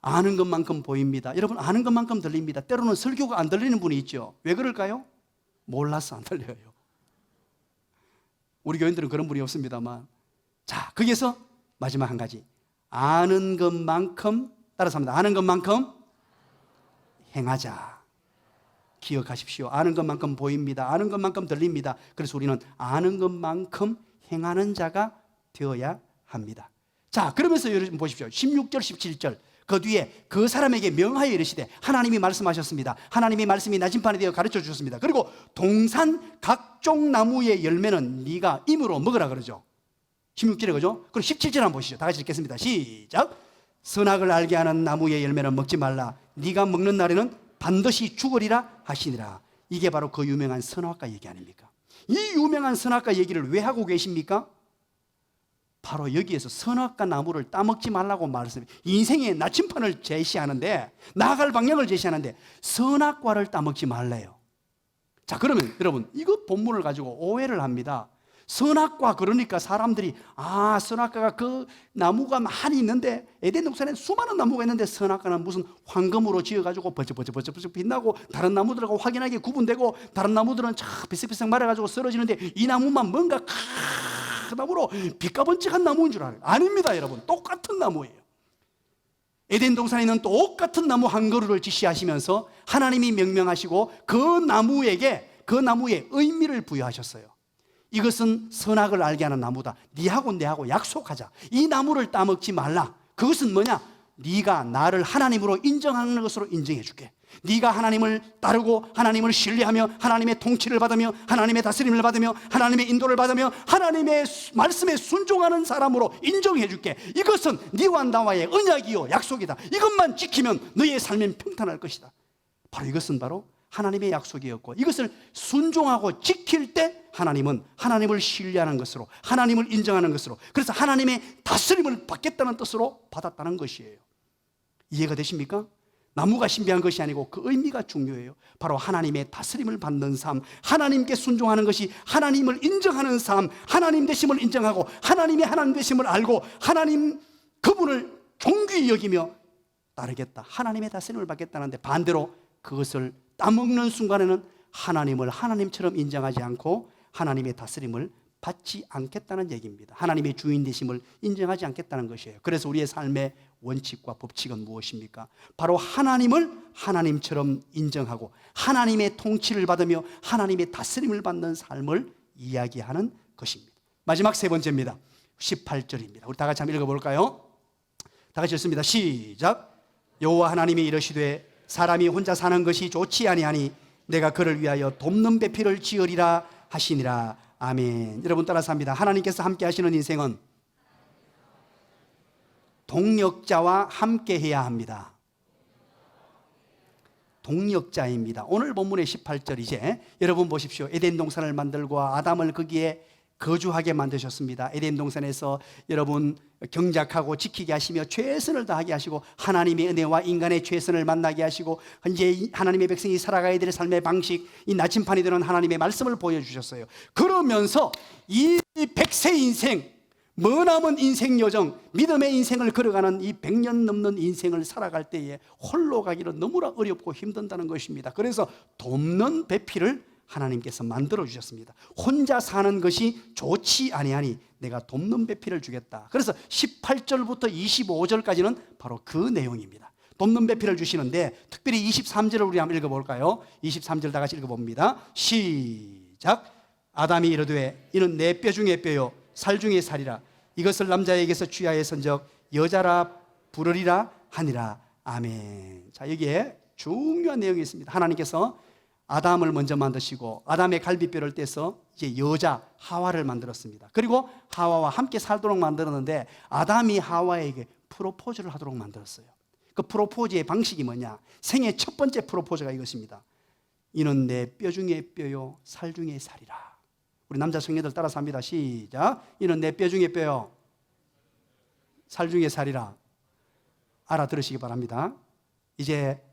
아는 것만큼 보입니다. 여러분 아는 것만큼 들립니다. 때로는 설교가 안 들리는 분이 있죠. 왜 그럴까요? 몰라서 안 들려요. 우리 교인들은 그런 분이 없습니다만. 자, 거기에서 마지막 한 가지. 아는 것만큼, 따라서 합니다. 아는 것만큼 행하자. 기억하십시오. 아는 것만큼 보입니다. 아는 것만큼 들립니다. 그래서 우리는 아는 것만큼 행하는 자가 되어야 합니다. 자, 그러면서 여러분 보십시오. 16절, 17절. 그 뒤에 그 사람에게 명하여 이르시되, 하나님이 말씀하셨습니다. 하나님의 말씀이 나침판에 되어 가르쳐 주셨습니다. 그리고 동산 각종 나무의 열매는 네가 임으로 먹으라 그러죠. 16절에 그죠? 그리고 17절 한번 보시죠. 다 같이 읽겠습니다. 시작. 선악을 알게 하는 나무의 열매는 먹지 말라. 네가 먹는 날에는 반드시 죽으리라 하시니라. 이게 바로 그 유명한 선악과 얘기 아닙니까? 이 유명한 선악과 얘기를 왜 하고 계십니까? 바로 여기에서 선악과 나무를 따먹지 말라고 말씀해요. 인생의 나침판을 제시하는데, 나아갈 방향을 제시하는데 선악과를 따먹지 말래요. 자, 그러면 여러분 이거 본문을 가지고 오해를 합니다. 선악과 그러니까 사람들이 선악과가 그 나무가 많이 있는데, 에덴 동산에 수많은 나무가 있는데 선악과는 무슨 황금으로 지어가지고 버쩍버쩍 빛나고 다른 나무들하고 확연하게 구분되고 다른 나무들은 참 비슷비슷 말아가지고 쓰러지는데 이 나무만 뭔가 큰 나무로 빛가번쩍한 나무인 줄 알아요. 아닙니다 여러분. 똑같은 나무예요. 에덴 동산에 있는 똑같은 나무 한 그루를 지시하시면서 하나님이 명명하시고 그 나무에 의미를 부여하셨어요. 이것은 선악을 알게 하는 나무다. 네하고 내하고 약속하자. 이 나무를 따먹지 말라. 그것은 뭐냐? 네가 나를 하나님으로 인정하는 것으로 인정해 줄게. 네가 하나님을 따르고 하나님을 신뢰하며 하나님의 통치를 받으며 하나님의 다스림을 받으며 하나님의 인도를 받으며 하나님의 말씀에 순종하는 사람으로 인정해 줄게. 이것은 네와 나와의 언약이요 약속이다. 이것만 지키면 너의 삶은 평탄할 것이다. 바로 이것은 바로 하나님의 약속이었고, 이것을 순종하고 지킬 때 하나님은 하나님을 신뢰하는 것으로, 하나님을 인정하는 것으로, 그래서 하나님의 다스림을 받겠다는 뜻으로 받았다는 것이에요. 이해가 되십니까? 나무가 신비한 것이 아니고 그 의미가 중요해요. 바로 하나님의 다스림을 받는 삶, 하나님께 순종하는 것이 하나님을 인정하는 삶, 하나님 되심을 인정하고 하나님의 하나님 되심을 알고 하나님 그분을 존귀히 여기며 따르겠다, 하나님의 다스림을 받겠다는데, 반대로 그것을 따먹는 순간에는 하나님을 하나님처럼 인정하지 않고 하나님의 다스림을 받지 않겠다는 얘기입니다. 하나님의 주인 되심을 인정하지 않겠다는 것이에요. 그래서 우리의 삶의 원칙과 법칙은 무엇입니까? 바로 하나님을 하나님처럼 인정하고 하나님의 통치를 받으며 하나님의 다스림을 받는 삶을 이야기하는 것입니다. 마지막 세 번째입니다. 18절입니다. 우리 다 같이 한번 읽어볼까요? 다 같이 읽습니다. 시작. 여호와 하나님이 이르시되 사람이 혼자 사는 것이 좋지 아니하니 내가 그를 위하여 돕는 배필을 지으리라 하시니라. 아멘. 여러분 따라서 합니다. 하나님께서 함께 하시는 인생은 동력자와 함께 해야 합니다. 동력자입니다. 오늘 본문의 18절, 이제 여러분 보십시오. 에덴 동산을 만들고 아담을 거기에 거주하게 만드셨습니다. 에덴 동산에서 여러분 경작하고 지키게 하시며 최선을 다하게 하시고 하나님의 은혜와 인간의 최선을 만나게 하시고 이제 하나님의 백성이 살아가야 될 삶의 방식, 이 나침판이 되는 하나님의 말씀을 보여주셨어요. 그러면서 이 100세 인생, 머나먼 인생 여정, 믿음의 인생을 걸어가는 이 100년 넘는 인생을 살아갈 때에 홀로 가기는 너무나 어렵고 힘든다는 것입니다. 그래서 돕는 배필을 하나님께서 만들어 주셨습니다. 혼자 사는 것이 좋지 아니하니 내가 돕는 배필을 주겠다. 그래서 18절부터 25절까지는 바로 그 내용입니다. 돕는 배필을 주시는데, 특별히 23절을 우리 한번 읽어볼까요? 23절 다 같이 읽어봅니다. 시작. 아담이 이르되 이는 내 뼈 중에 뼈요 살 중에 살이라. 이것을 남자에게서 취하여 선적 여자라 부르리라 하니라. 아멘. 자, 여기에 중요한 내용이 있습니다. 하나님께서 아담을 먼저 만드시고 아담의 갈비뼈를 떼서 이제 여자 하와를 만들었습니다. 그리고 하와와 함께 살도록 만들었는데 아담이 하와에게 프로포즈를 하도록 만들었어요. 그 프로포즈의 방식이 뭐냐? 생애 첫 번째 프로포즈가 이것입니다. 이는 내 뼈 중에 뼈요 살 중에 살이라. 우리 남자 청년들 따라서 합니다. 시작. 이는 내 뼈 중에 뼈요 살 중에 살이라. 알아들으시기 바랍니다. 이제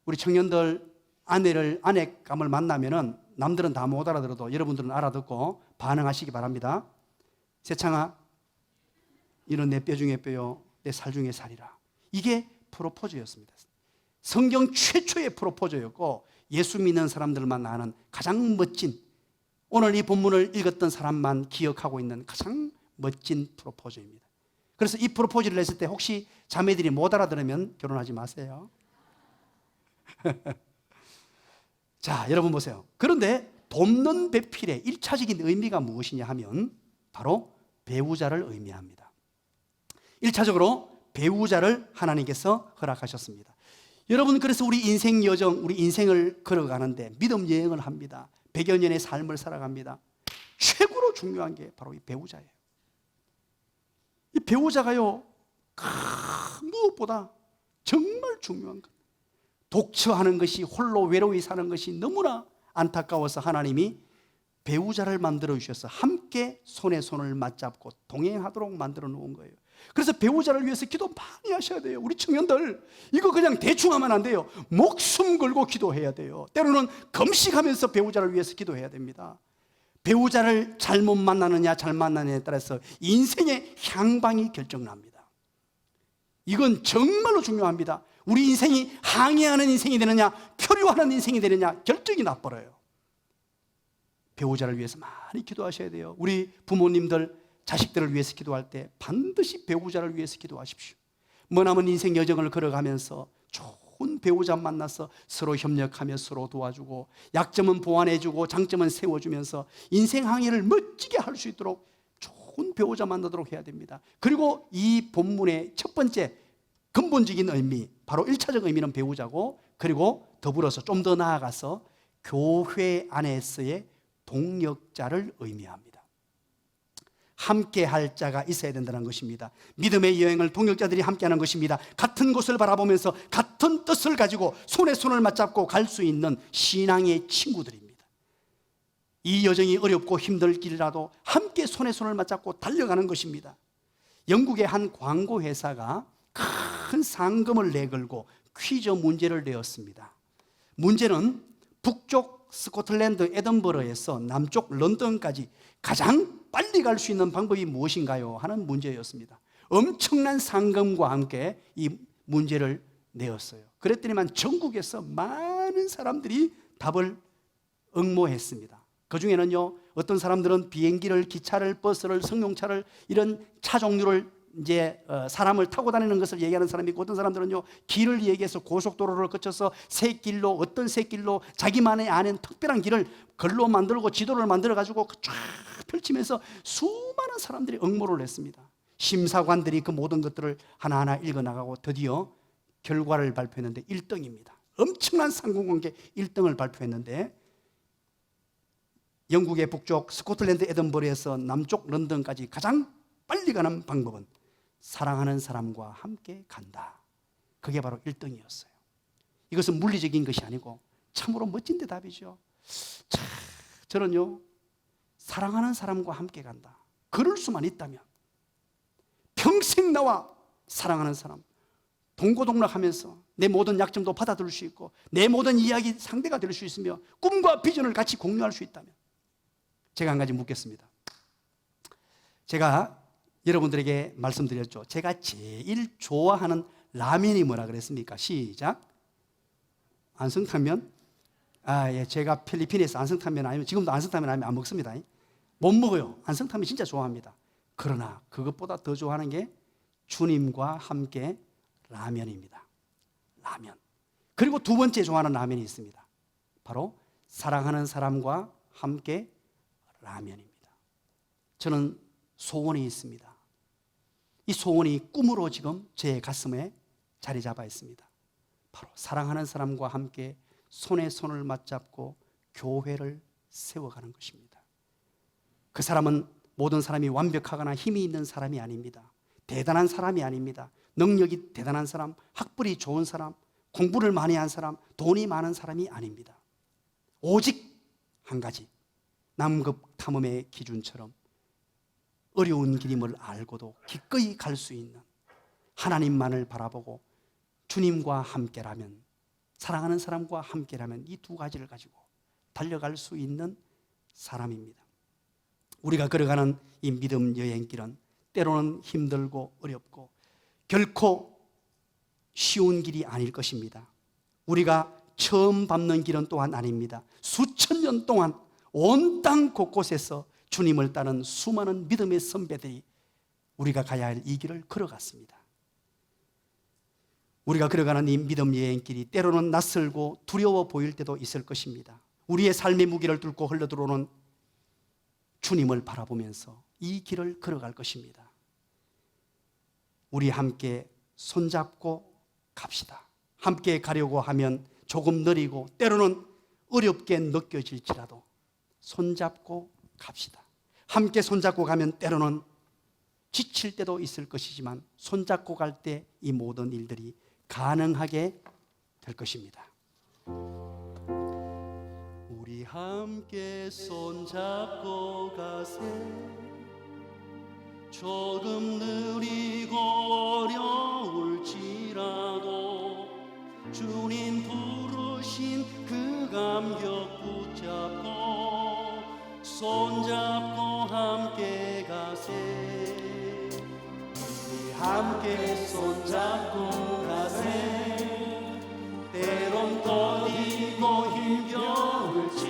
우리 청년들 아내감을 만나면은 남들은 다 못 알아들어도 여러분들은 알아듣고 반응하시기 바랍니다. 세창아, 이는 내 뼈 중에 뼈요 내 살 중에 살이라. 이게 프로포즈였습니다. 성경 최초의 프로포즈였고 예수 믿는 사람들만 아는 가장 멋진, 오늘 이 본문을 읽었던 사람만 기억하고 있는 가장 멋진 프로포즈입니다. 그래서 이 프로포즈를 했을 때 혹시 자매들이 못 알아들으면 결혼하지 마세요. 자, 여러분 보세요. 그런데 돕는 배필의 1차적인 의미가 무엇이냐 하면 바로 배우자를 의미합니다. 1차적으로 배우자를 하나님께서 허락하셨습니다. 여러분, 그래서 우리 인생 여정, 우리 인생을 걸어가는데 믿음 여행을 합니다. 100여 년의 삶을 살아갑니다. 최고로 중요한 게 바로 이 배우자예요. 이 배우자가요, 무엇보다 정말 중요한 것. 독처하는 것이, 홀로 외로이 사는 것이 너무나 안타까워서 하나님이 배우자를 만들어 주셔서 함께 손에 손을 맞잡고 동행하도록 만들어 놓은 거예요. 그래서 배우자를 위해서 기도 많이 하셔야 돼요. 우리 청년들 이거 그냥 대충 하면 안 돼요. 목숨 걸고 기도해야 돼요. 때로는 금식하면서 배우자를 위해서 기도해야 됩니다. 배우자를 잘못 만나느냐 잘 만나느냐에 따라서 인생의 향방이 결정납니다. 이건 정말로 중요합니다. 우리 인생이 항해하는 인생이 되느냐 표류하는 인생이 되느냐 결정이 나버려요. 배우자를 위해서 많이 기도하셔야 돼요. 우리 부모님들 자식들을 위해서 기도할 때 반드시 배우자를 위해서 기도하십시오. 머나먼 인생 여정을 걸어가면서 좋은 배우자 만나서 서로 협력하며 서로 도와주고 약점은 보완해주고 장점은 세워주면서 인생 항해를 멋지게 할 수 있도록 좋은 배우자 만나도록 해야 됩니다. 그리고 이 본문의 첫 번째 근본적인 의미, 바로 1차적 의미는 배우자고, 그리고 더불어서 좀 더 나아가서 교회 안에서의 동역자를 의미합니다. 함께 할 자가 있어야 된다는 것입니다. 믿음의 여행을 동역자들이 함께하는 것입니다. 같은 곳을 바라보면서 같은 뜻을 가지고 손에 손을 맞잡고 갈 수 있는 신앙의 친구들입니다. 이 여정이 어렵고 힘들길이라도 함께 손에 손을 맞잡고 달려가는 것입니다. 영국의 한 광고 회사가 큰 상금을 내걸고 퀴즈 문제를 내었습니다. 문제는 북쪽 스코틀랜드 에든버러에서 남쪽 런던까지 가장 빨리 갈 수 있는 방법이 무엇인가요? 하는 문제였습니다. 엄청난 상금과 함께 이 문제를 내었어요. 그랬더니만 전국에서 많은 사람들이 답을 응모했습니다. 그 중에는요, 어떤 사람들은 비행기를, 기차를, 버스를, 승용차를, 이런 차 종류를 사람을 타고 다니는 것을 얘기하는 사람이 있고, 어떤 사람들은요 길을 얘기해서 고속도로를 거쳐서 새길로, 어떤 새길로 자기만의 아는 특별한 길을 글로 만들고 지도를 만들어 가지고 쫙 펼치면서 수많은 사람들이 응모를 했습니다. 심사관들이 그 모든 것들을 하나하나 읽어나가고 드디어 결과를 발표했는데 1등입니다. 엄청난 상금과 함께 1등을 발표했는데, 영국의 북쪽 스코틀랜드 에든버러에서 남쪽 런던까지 가장 빨리 가는 방법은 사랑하는 사람과 함께 간다. 그게 바로 1등이었어요. 이것은 물리적인 것이 아니고 참으로 멋진 대답이죠. 자, 저는요, 사랑하는 사람과 함께 간다. 그럴 수만 있다면 평생 나와 사랑하는 사람, 동고동락하면서 내 모든 약점도 받아들일 수 있고 내 모든 이야기 상대가 될 수 있으며 꿈과 비전을 같이 공유할 수 있다면, 제가 한 가지 묻겠습니다. 제가 여러분들에게 말씀드렸죠. 제가 제일 좋아하는 라면이 뭐라 그랬습니까? 시작. 안성탕면. 예, 제가 필리핀에서 안성탕면 아니면 지금도 안성탕면 아니면 안 먹습니다. 못 먹어요. 안성탕면 진짜 좋아합니다. 그러나 그것보다 더 좋아하는 게 주님과 함께 라면입니다. 라면. 그리고 두 번째 좋아하는 라면이 있습니다. 바로 사랑하는 사람과 함께 라면입니다. 저는 소원이 있습니다. 이 소원이 꿈으로 지금 제 가슴에 자리 잡아 있습니다. 바로 사랑하는 사람과 함께 손에 손을 맞잡고 교회를 세워가는 것입니다. 그 사람은 모든 사람이 완벽하거나 힘이 있는 사람이 아닙니다. 대단한 사람이 아닙니다. 능력이 대단한 사람, 학벌이 좋은 사람, 공부를 많이 한 사람, 돈이 많은 사람이 아닙니다. 오직 한 가지, 남극 탐험의 기준처럼 어려운 길임을 알고도 기꺼이 갈 수 있는, 하나님만을 바라보고 주님과 함께라면, 사랑하는 사람과 함께라면 이 두 가지를 가지고 달려갈 수 있는 사람입니다. 우리가 걸어가는 이 믿음 여행길은 때로는 힘들고 어렵고 결코 쉬운 길이 아닐 것입니다. 우리가 처음 밟는 길은 또한 아닙니다. 수천 년 동안 온 땅 곳곳에서 주님을 따른 수많은 믿음의 선배들이 우리가 가야 할 이 길을 걸어갔습니다. 우리가 걸어가는 이 믿음 여행길이 때로는 낯설고 두려워 보일 때도 있을 것입니다. 우리의 삶의 무게를 뚫고 흘러들어오는 주님을 바라보면서 이 길을 걸어갈 것입니다. 우리 함께 손잡고 갑시다. 함께 가려고 하면 조금 느리고 때로는 어렵게 느껴질지라도 손잡고 갑시다. 함께 손잡고 가면 때로는 지칠 때도 있을 것이지만 손잡고 갈 때 이 모든 일들이 가능하게 될 것입니다. 우리 함께 손잡고 가세. 조금 느리고 어려울지라도 주님 부르신 그 감격 붙잡고 손잡고 함께 가세. 우리 함께 손잡고 가세. 때론 더디고 힘겨울지라도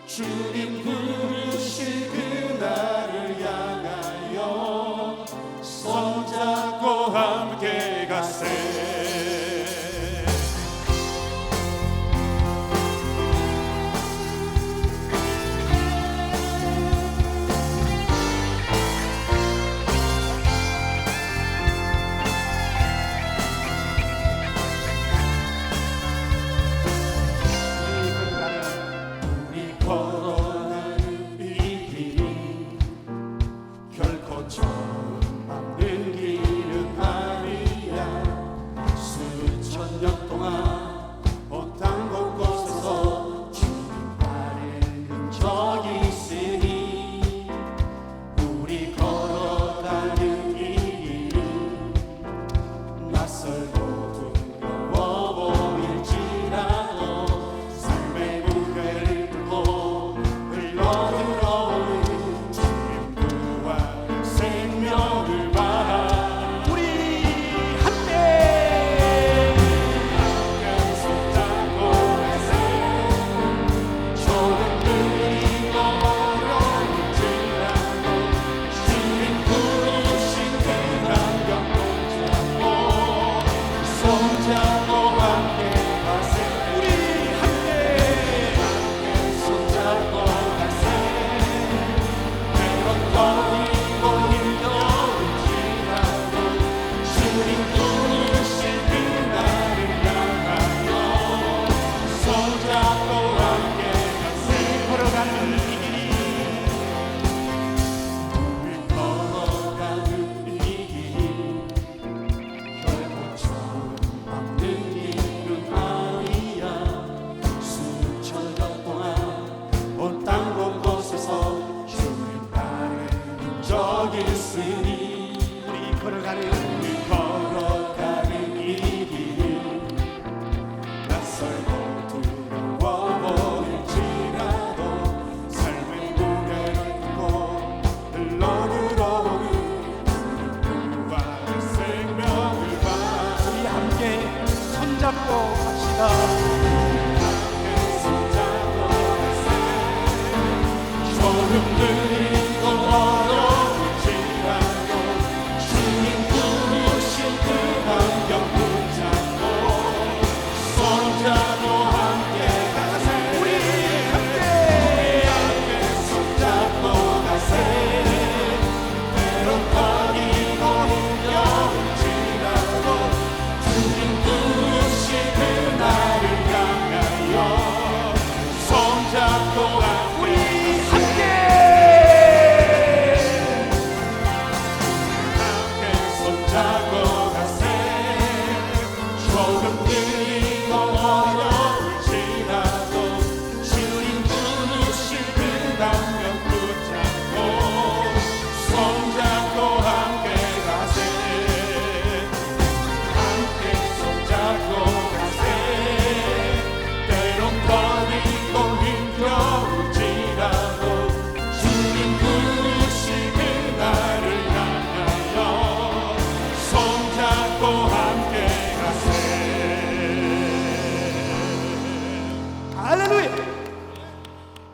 주님 부르신 그날을 향하여 손잡고 함께 가세. 손잡고 함께 가세. 우리 함께 손잡고 가세. 때론 떨리고 힘겨울지라도 주님 부르실 그날을 향하여 손잡고 함께 가세. 걸어가는 이 길, 우리 걸어가는 이 길이 결코 처음 밟는 길은 아니야. 수천 년 동안 온 땅 곳곳에서 주님 따르는 적 있으니 우리 걸어가는 우리 걸어가는 이 길이 낯설고 두려워 보일지라도 삶의 무게를 두고 흘러들어오는 부활의 생명을 우리 함께 손잡고 갑시다. 손잡고 가세. 조금 느리고 어려울지라도 주님 부르신 그 환경 붙잡고 손잡고 함께 가세. 우리 함께 함께 손잡고 가세. 때론 떨리고 힘겨울지라도 주님 부르신 그날을 향하여 손잡고 우리 함께 손잡고 가세. 조금